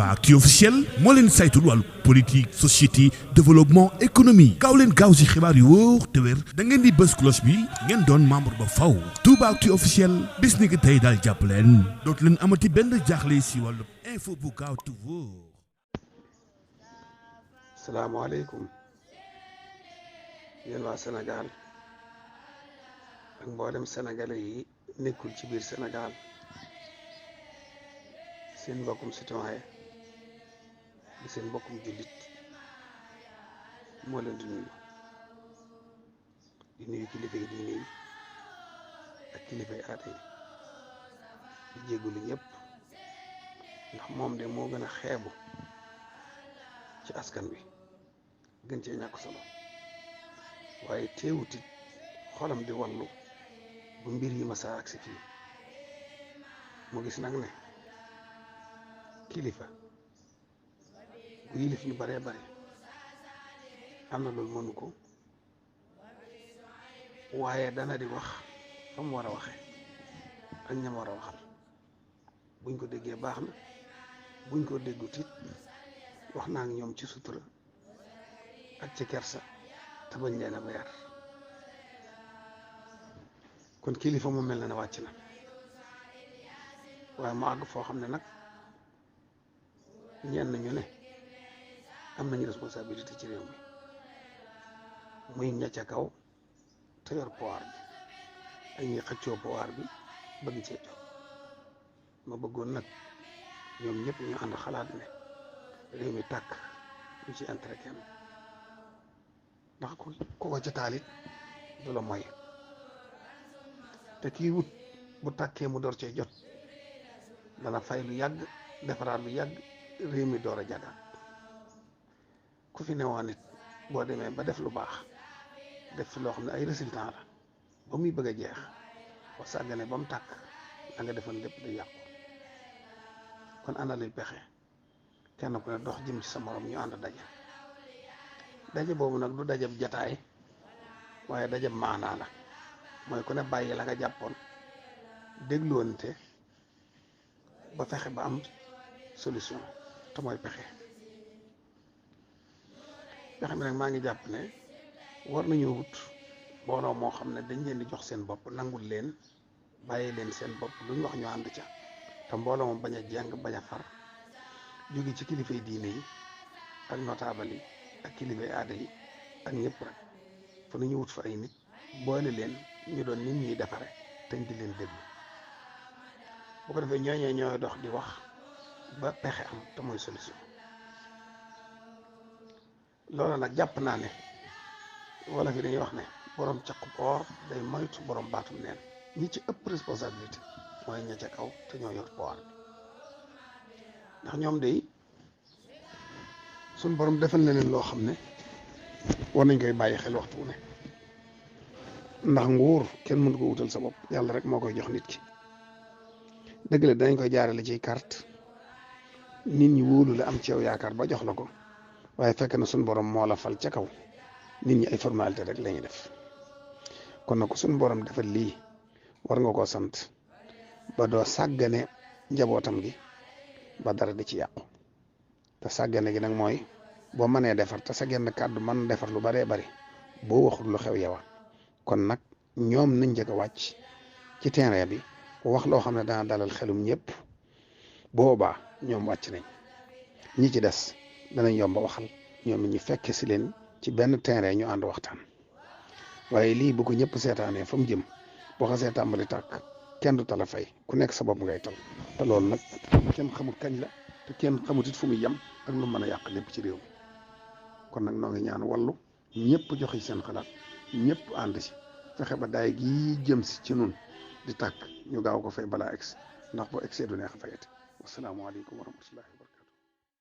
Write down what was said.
Toubaactu officiel moo leen saytul wàllu politique société développement économie gaaw leen gaaw si xibaar yu wóor te wér da ngeen di bës cloche bi ngeen doon membre ba faw Toubaactu officiel bis ni ki tey daal jàpp leen dootu leen amati benn jaaxle si wàllu info bu gaaw te wóor. salaamaaleykum yéen waa Sénégal ak mboolem sénégalais yi nekkul ci biir Sénégal seen mbokkum citoyen di seen mbokkum jullit moo leen di nuyu kilifa yi diine yi ak kilifa yi aada yi di jéggulu ñëpp ndax moom de moo gën a xeebu ci askan wi gën cee ñàkk solo waaye teewutit xolam di wallu bu mbir yi ma saa agsi fii mu gis nag ne kilifa bu yilif ñu baree bare am na loolu mënu ko waaye dana di wax fa mu war a waxe ak ñam war a waxal buñ ko déggee baax na buñ ko déggut it wax naa ak ñoom ci sutura ak ci kersa te bañ leen a bayar kon kilifa mu mel na ne wàcc na waaye mu àgg foo xam ne nag ñenn ñu ne am nañu responsabilité ci réew mi muy ña ca kaw te yor pouvoir bi ak ñi xëccoo pouvoir bi bëgg cee jot ma bëggoon nag ñoom ñëpp ñu ànd xalaat ne réew mi tàkk ñu ci intérêt kenn ndax ku ko ca taalit du la moy te kii wut bu tàkkee mu door cee jot dana fay lu yàgg defaraat lu yàgg réew mi door a jagaat ku fi newoon nit boo demee ba def lu baax def fi loo xam ne ay résultat la ba muy bëgg a jeex ba sàggane ba mu tàkk la nga defoon lépp day yàqu kon ana luy pexe kenn ku ne dox jëm ci sa morom ñu ànd daje boobu nag du dajab jataay waaye dajab maanaa la mooy ku ne bàyyi la nga jàppoon dégloonte ba fexe ba am solution te mooy pexe bi nag maa ngi jàpp ne war nañoo wut mbooloo moo xam ne dañ leen di jox seen bopp nangul leen bàyyi leen seen bopp lu ñu wax ñu ànd ca te mbooloo moom bañ a jeng bañ a far jóge ci kilifay diine yi ak notable yi ak kilifay aada yi ak ñëpp rek fa nañu wut fa ay nit boole leen ñu doon nit ñuy defare te di leen déglu bu ko defee ñooñee ñooy dox di wax ba pexe am te mooy solution loolu nag jàpp naa ne wala fi dañuy wax ne borom caqu poor day moytu borom baatum neen ñi ci ëpp responsabilité mooy ña ca kaw te ñoo yor pouvoir bi ndax ñoom day suñ borom defal na leen loo xam ne war nañ koy bàyyi xel waxtu wu ne ndax nguur kenn mënu ko wutal sa bopp yàlla rek moo koy jox nit ki dëgg la danañ koy jaarale ci carte nit ñi wóolu la am ci yow yaakaar ba jox la ko waaye fekk na suñ borom moo la fal ca kaw nit ñi ay formalité rek la ñuy def kon nag suñ borom defal lii war nga koo sant ba doo sàggane njabootam gi ba dara di ci yàqu te sàggane gi nag mooy boo mënee defar te sa genn kàddu mën defar lu baree bari boo waxul lu xew yow kon nag ñoom nañ njëkk a wàcc ci terrain bi wax loo xam ne dana dalal xelum ñëpp boobaa ñoom wàcc nañ ñi ci des danañ yomba waxal ñoom ñu fekke si leen ci benn terrain ñu ànd waxtaan waaye lii bu ko ñëpp seetaanee fa mu jëm boo xasee tàmbali tàkk kenn du tala fay ku nekk sa bopp ngay tal te loolu nag kenn xamul kañ la te kenn xamut it fu muy yem ak lu mën a yàq lépp ci réew mi kon nag noo ngi ñaan wallu ñëpp joxe seen xalaat ñëpp ànd si fexe ba daay gii jëm si ci nun di tàkk ñu gaaw ko fay balaa egsi ndax boo egsee du neex a fayete wasalaamaaleykum wa rahmatullahi